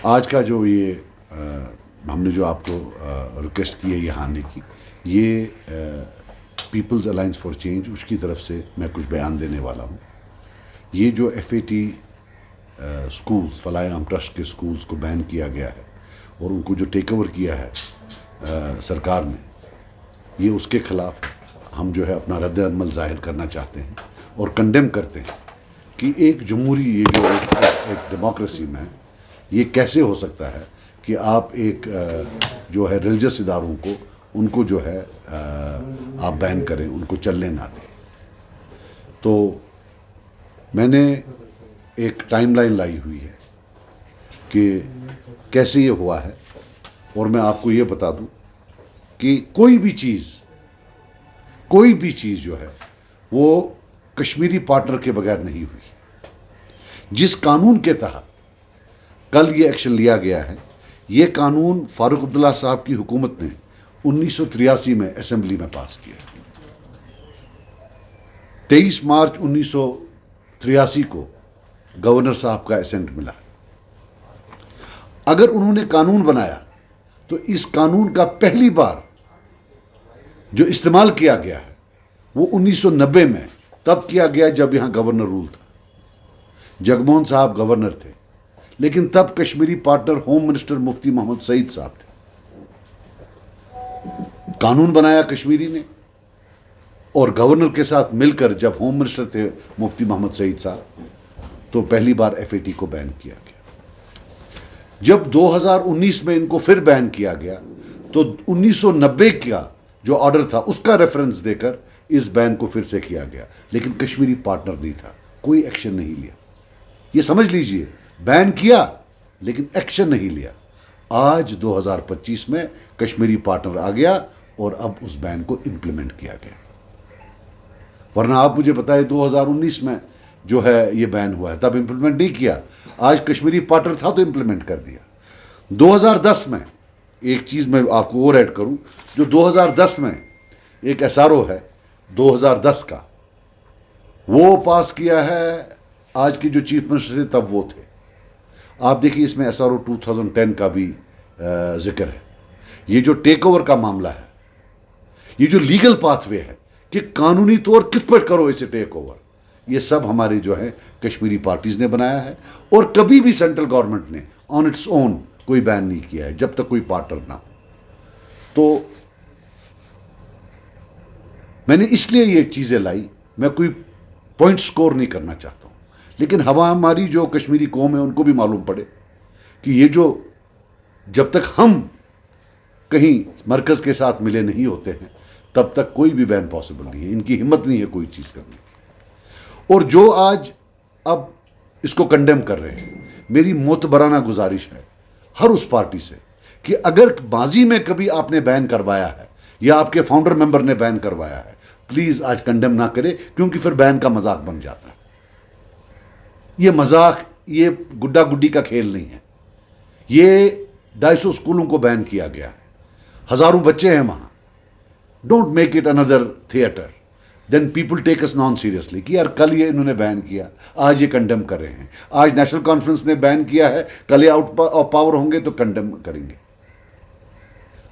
آج کا جو یہ ہم نے جو آپ کو ریکویسٹ کی ہے یہ آنے کی، یہ پیپلز الائنس فار چینج اس کی طرف سے میں کچھ بیان دینے والا ہوں۔ یہ جو ایف اے ٹی اسکولس فلاح عام ٹرسٹ کے اسکولس کو بین کیا گیا ہے اور ان کو جو ٹیک اوور کیا ہے سرکار نے، یہ اس کے خلاف ہم جو ہے اپنا رد عمل ظاہر کرنا چاہتے ہیں اور کنڈیم کرتے ہیں کہ ایک جمہوری یہ جو ایک ڈیموکریسی میں یہ کیسے ہو سکتا ہے کہ آپ ایک جو ہے ریلیجس اداروں کو ان کو جو ہے آپ بین کریں، ان کو چلنے نہ دیں۔ تو میں نے ایک ٹائم لائن لائی ہوئی ہے کہ کیسے یہ ہوا ہے، اور میں آپ کو یہ بتا دوں کہ کوئی بھی چیز جو ہے وہ کشمیری پارٹنر کے بغیر نہیں ہوئی۔ جس قانون کے تحت کل یہ ایکشن لیا گیا ہے، یہ قانون فاروق عبداللہ صاحب کی حکومت نے 1983 میں اسمبلی میں پاس کیا۔ 23 مارچ 1983 کو گورنر صاحب کا اسینٹ ملا۔ اگر انہوں نے قانون بنایا تو اس قانون کا پہلی بار جو استعمال کیا گیا ہے وہ 1990 میں تب کیا گیا جب یہاں گورنر رول تھا، جگموہن صاحب گورنر تھے، لیکن تب کشمیری پارٹنر ہوم منسٹر مفتی محمد سعید صاحب تھے۔ قانون بنایا کشمیری نے، اور گورنر کے ساتھ مل کر جب ہوم منسٹر تھے مفتی محمد سعید صاحب، تو پہلی بار ایف اے ٹی کو بین کیا گیا۔ جب 2019 میں ان کو پھر بین کیا گیا تو 1990 کا جو آرڈر تھا اس کا ریفرنس دے کر اس بین کو پھر سے کیا گیا، لیکن کشمیری پارٹنر نہیں تھا، کوئی ایکشن نہیں لیا۔ یہ سمجھ لیجئے، بین کیا لیکن ایکشن نہیں لیا۔ آج 2025 میں کشمیری پارٹنر آ گیا اور اب اس بین کو امپلیمنٹ کیا گیا، ورنہ آپ مجھے بتائیں 2019 میں جو ہے یہ بین ہوا ہے تب امپلیمنٹ نہیں کیا، آج کشمیری پارٹنر تھا تو امپلیمنٹ کر دیا۔ 2010 میں ایک چیز میں آپ کو اور ایڈ کروں، جو 2010 میں ایک ایس آر او ہے 2010 کا، وہ پاس کیا ہے، آج کی جو چیف منسٹر تھے تب وہ تھے۔ آپ دیکھیے اس میں ایس آر او 2010 کا بھی ذکر ہے۔ یہ جو ٹیک اوور کا معاملہ ہے، یہ جو لیگل پاتھ وے ہے کہ قانونی طور کس پر کرو اسے ٹیک اوور، یہ سب ہمارے جو ہے کشمیری پارٹیز نے بنایا ہے، اور کبھی بھی سینٹرل گورنمنٹ نے آن اٹس اون کوئی بین نہیں کیا ہے جب تک کوئی پارٹنر نہ ہو۔ تو میں نے اس لیے یہ چیزیں لائی، میں کوئی پوائنٹ سکور نہیں کرنا چاہتا ہوں، لیکن ہماری جو کشمیری قوم ہے ان کو بھی معلوم پڑے کہ یہ جو جب تک ہم کہیں مرکز کے ساتھ ملے نہیں ہوتے ہیں تب تک کوئی بھی بین پاسبل نہیں ہے، ان کی ہمت نہیں ہے کوئی چیز کرنے کی۔ اور جو آج اب اس کو کنڈیم کر رہے ہیں، میری معتبرانہ گزارش ہے ہر اس پارٹی سے کہ اگر ماضی میں کبھی آپ نے بین کروایا ہے یا آپ کے فاؤنڈر ممبر نے بین کروایا ہے، پلیز آج کنڈیم نہ کرے، کیونکہ پھر بین کا مذاق بن جاتا ہے۔ یہ مذاق، یہ گڈا گڈی کا کھیل نہیں ہے۔ یہ 250 اسکولوں کو بین کیا گیا ہے، ہزاروں بچے ہیں وہاں۔ ڈونٹ میک اٹ اندر theatre, then people take us non seriously کہ یار کل یہ انہوں نے بین کیا، آج یہ کنڈیم کر رہے ہیں۔ آج نیشنل کانفرنس نے بین کیا ہے، کل یہ آؤٹ آف پاور ہوں گے تو کنڈیم کریں گے۔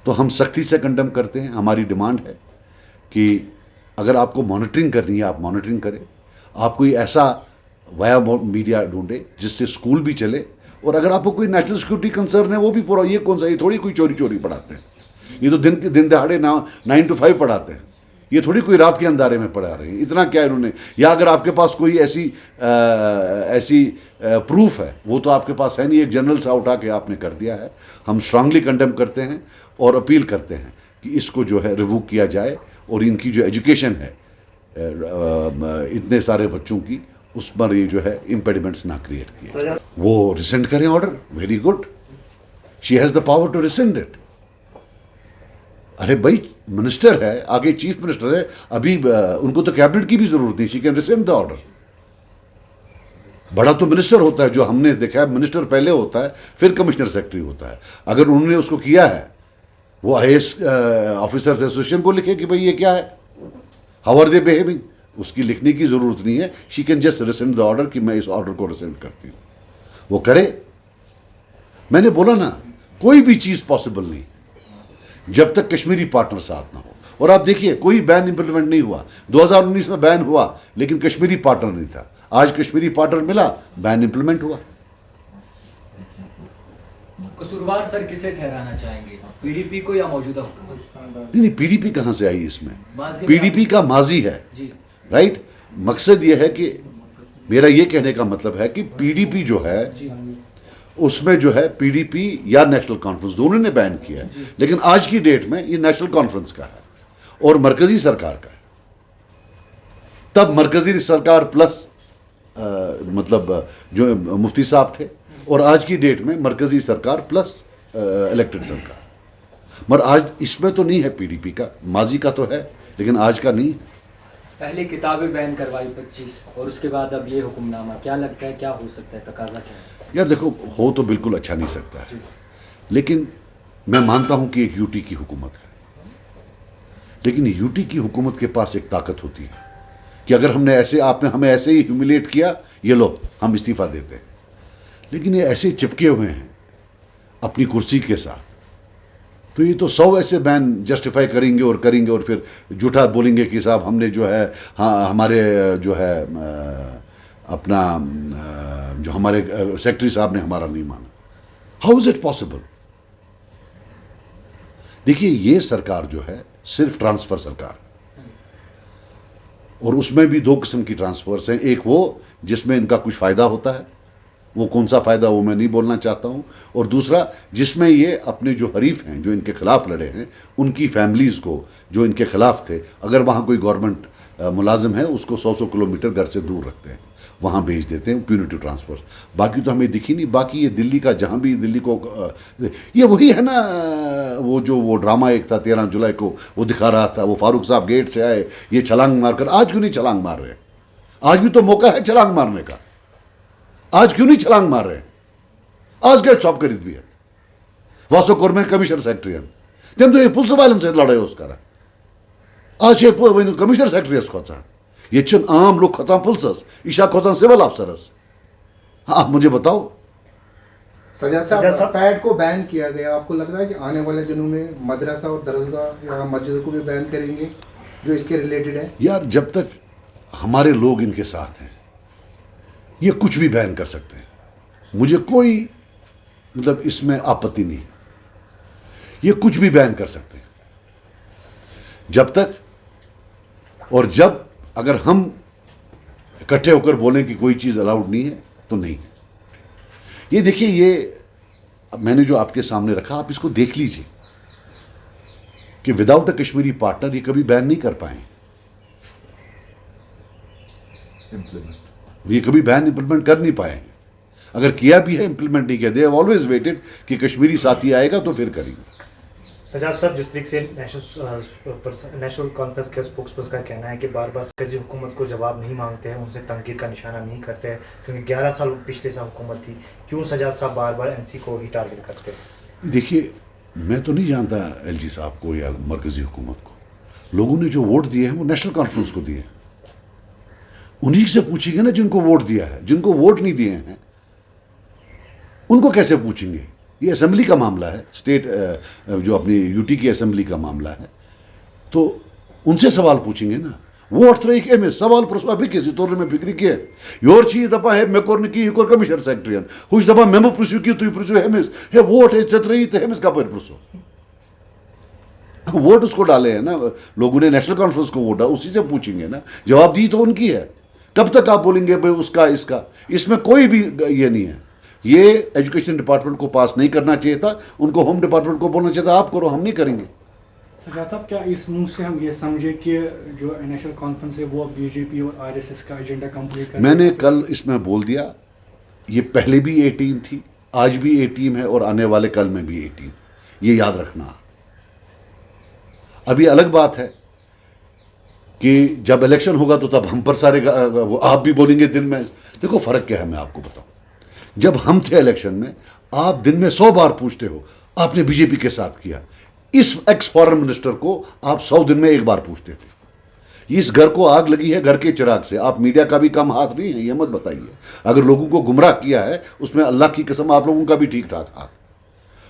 تو ہم سختی سے کنڈیم کرتے ہیں۔ ہماری ڈیمانڈ ہے کہ اگر آپ کو مانیٹرنگ کرنی ہے آپ مانیٹرنگ کریں، آپ کوئی ایسا ویا میڈیا ڈھونڈے جس سے اسکول بھی چلے، اور اگر آپ کو کوئی نیشنل سیکورٹی کنسرن ہے وہ بھی پورا، یہ کون سا، یہ تھوڑی کوئی چوری پڑھاتے ہیں، یہ تو دن دہاڑے 9 to 5 پڑھاتے ہیں، یہ تھوڑی کوئی رات کے اندھارے میں پڑھا رہے ہیں۔ اتنا کیا انہوں نے، یا اگر آپ کے پاس کوئی ایسی پروف ہے وہ تو آپ کے پاس ہے نہیں، ایک جنرل سا اٹھا کے آپ نے کر دیا ہے۔ ہم اسٹرانگلی کنڈیم کرتے ہیں اور اپیل کرتے ہیں کہ اس کو جو ہے ریووک کیا جائے، اور ان کی جو ایجوکیشن ہے اتنے سارے بچوں کی، اس پر یہ جو ہے امپیڈیمنٹس نہ کریٹ کیے۔ وہ ریسنڈ کریں order, very good, she has the power to rescind it. ارے بھائی منسٹر ہے، آگے چیف منسٹر ہے، ابھی ان کو تو کیبنٹ کی بھی ضرورت نہیں، شی کین ریسنڈ دا آرڈر۔ بڑا تو منسٹر ہوتا ہے، جو ہم نے دیکھا ہے منسٹر پہلے ہوتا ہے پھر کمشنر سیکرٹری ہوتا ہے۔ اگر انہوں نے اس کو کیا ہے، وہ آئی ایس آفیسرز ایسوسیشن کو لکھے کہ بھئی یہ کیا ہے، ہاؤ آر دے بیہیونگ، اس کی لکھنے کی ضرورت نہیں ہے، she can just rescind the order کہ میں اس آرڈر کو ریسنڈ کرتی ہوں، وہ کرے۔ میں نے بولا نا کوئی بھی چیز پاسبل نہیں جب تک کشمیری پارٹنر ساتھ نہ ہو. اور آپ دیکھیے کوئی بین امپلیمنٹ نہیں ہوا. 2019 میں بین ہوا لیکن کشمیری پارٹنر نہیں تھا. آج کشمیری پارٹنر ملا, بین امپلیمنٹ ہوا. قصوروار سر کسے ٹھہرانا چاہیں گے, پی ڈی پی کو یا موجودہ حکومت؟ نہیں, پی ڈی پی کہاں سے آئی اس میں؟ پی ڈی پی کا ماضی ہے, رائٹ. مقصد یہ ہے کہ میرا یہ کہنے کا مطلب ہے کہ پی ڈی پی جو ہے اس میں جو ہے پی ڈی پی یا نیشنل کانفرنس دونوں نے بین کیا ہے, لیکن آج کی ڈیٹ میں یہ نیشنل کانفرنس کا ہے اور مرکزی سرکار کا ہے. تب مرکزی سرکار پلس مطلب جو مفتی صاحب تھے, اور آج کی ڈیٹ میں مرکزی سرکار پلس الیکٹڈ سرکار. مگر آج اس میں تو نہیں ہے پی ڈی پی کا, ماضی کا تو ہے لیکن آج کا نہیں. پہلے کتابیں بین کروائی 25 اور اس کے بعد اب یہ حکم نامہ, کیا لگتا ہے کیا ہو سکتا ہے, تقاضا کیا ہے؟ یار دیکھو, ہو تو بالکل اچھا نہیں سکتا ہے, لیکن میں مانتا ہوں کہ ایک یو ٹی کی حکومت ہے, لیکن یو ٹی کی حکومت کے پاس ایک طاقت ہوتی ہے کہ اگر ہم نے ایسے, آپ نے ہمیں ایسے ہی ہیوملیٹ کیا, یہ لو ہم استعفیٰ دیتے ہیں. لیکن یہ ایسے چپکے ہوئے ہیں اپنی کرسی کے ساتھ, تو یہ تو 100 ایسے بین جسٹیفائی کریں گے اور پھر جھوٹا بولیں گے کہ صاحب ہم نے جو ہے ہمارے جو ہے اپنا جو ہمارے سیکرٹری صاحب نے ہمارا نہیں مانا. How is it possible? دیکھیے یہ سرکار جو ہے صرف ٹرانسفر سرکار, اور اس میں بھی 2 قسم کی ٹرانسفرس ہیں. ایک وہ جس میں ان کا کچھ فائدہ ہوتا ہے, وہ کون سا فائدہ وہ میں نہیں بولنا چاہتا ہوں, اور دوسرا جس میں یہ اپنے جو حریف ہیں جو ان کے خلاف لڑے ہیں ان کی فیملیز کو جو ان کے خلاف تھے, اگر وہاں کوئی گورنمنٹ ملازم ہے اس کو 100 کلومیٹر گھر سے دور رکھتے ہیں, وہاں بھیج دیتے ہیں پیونیٹیو ٹرانسفر. باقی تو ہمیں دکھی نہیں. باقی یہ دلی کا جہاں بھی دلی کو یہ وہی ہے نا, وہ ڈرامہ ایک تھا 13 جولائی کو وہ دکھا رہا تھا, وہ فاروق صاحب گیٹ سے آئے, یہ چھلانگ مار کر. آج کیوں نہیں چھلانگ مار رہے؟ آج بھی تو موقع ہے چھلانگ مارنے کا. آج کیوں نہیں چھلانگ مار رہے؟ آج گئے چاپ کرید بھی ہے واسو کورمے کمشنر سیکرٹری تم تو یہ پولیس وائلنس لڑائی اس کرا. آج کمشنر سیکرٹری کھوچا, یہ چھ عام لوگ کھوتان پولیسس, یہ کھوتان سول افسرس. ہاں مجھے بتاؤ. سجاد صاحب پیڈ کو بین کیا گیا, آپ کو لگ رہا ہے کہ آنے والے دنوں میں مدرسہ اور درسگاہ یا مسجد کو بھی بین کریں گے جو اس کے ریلیٹڈ ہے؟ یار جب تک ہمارے لوگ ان کے ساتھ ہیں یہ کچھ بھی بین کر سکتے ہیں, مجھے کوئی مطلب اس میں آپتی نہیں. یہ کچھ بھی بین کر سکتے ہیں جب تک, اور جب اگر ہم اکٹھے ہو کر بولیں کہ کوئی چیز الاؤڈ نہیں ہے تو نہیں. یہ دیکھیے, یہ میں نے جو آپ کے سامنے رکھا آپ اس کو دیکھ لیجئے کہ وداؤٹ اے کشمیری پارٹنر یہ کبھی بین نہیں کر پائیں, یہ کبھی بین امپلیمنٹ کر نہیں پائے. اگر کیا بھی ہے امپلیمنٹ نہیں کیا. دے ہیو آلویز ویٹڈ کہ کشمیری ساتھی آئے گا تو پھر کریں گے. سجاد صاحب جس طریقے سے نیشنل کانفرنس کے اسپوکس پرسن کا کہنا ہے کہ بار بار مرکزی حکومت کو جواب نہیں مانگتے ہیں, ان سے تنقید کا نشانہ نہیں کرتے ہیں, کیونکہ 11 سال پچھلے سال حکومت تھی, کیوں سجاد صاحب بار بار این سی کو ہی ٹارگٹ کرتے ہیں؟ دیکھیے میں تو نہیں جانتا ایل جی صاحب کو یا مرکزی حکومت کو. لوگوں نے جو ووٹ دیے ہیں وہ نیشنل کانفرنس کو دیے ہیں, انہیں سے پوچھیں گے نا جن کو ووٹ دیا ہے. جن کو ووٹ نہیں دیے ہیں ان کو کیسے پوچھیں گے؟ یہ اسمبلی کا معاملہ ہے, اسٹیٹ جو اپنی یو ٹی کی اسمبلی کا معاملہ ہے, تو ان سے سوال پوچھیں گے نا. ووٹ ترائیک ایمس سوال پرسوا بیکس یہ تور میں فکر کی یور چھ دپان ہے مے کور نہ کی یہ کور کمشنر سیکرٹری ہو دپان مے پرسو کی تھی پرسو ہمس ہے ووٹ ہے ژے ترٛٲیی تہٕ ہمس کپٲرۍ پرسو. ووٹ اس کو ڈالے ہیں نا لوگوں نے, نیشنل کانفرنس کو ووٹ ڈالا, اسی سے پوچھیں گے نا. جواب دی تو ان کی ہے. کب تک آپ بولیں گے بھائی اس کا اس کا؟ اس میں کوئی بھی یہ نہیں ہے. یہ ایجوکیشن ڈپارٹمنٹ کو پاس نہیں کرنا چاہیے تھا, ان کو ہوم ڈپارٹمنٹ کو بولنا چاہیے تھا آپ کرو, ہم نہیں کریں گے. سجاد صاحب کیا اس منہ سے ہم یہ سمجھے کہ جو نیشنل کانفرنس ہے وہ بی جے پی اور آر ایس ایس کا ایجنڈا کمپلیٹ کر؟ میں نے کل اس میں بول دیا, یہ پہلے بھی اے ٹیم تھی, آج بھی اے ٹیم ہے, اور آنے والے کل میں بھی اے ٹیم. یہ یاد رکھنا. ابھی الگ بات ہے کہ جب الیکشن ہوگا تو تب ہم پر سارے آپ بھی بولیں گے دن میں. دیکھو فرق کیا ہے میں آپ کو بتاؤں. جب ہم تھے الیکشن میں آپ دن میں 100 بار پوچھتے ہو, آپ نے بی جے پی کے ساتھ کیا. اس ایکس فارن منسٹر کو آپ 100 دن میں 1 بار پوچھتے تھے. اس گھر کو آگ لگی ہے گھر کے چراغ سے. آپ میڈیا کا بھی کم ہاتھ نہیں ہے, یہ مت بتائیے. اگر لوگوں کو گمراہ کیا ہے اس میں اللہ کی قسم آپ لوگوں کا بھی ٹھیک ٹھاک ہاتھ.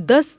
10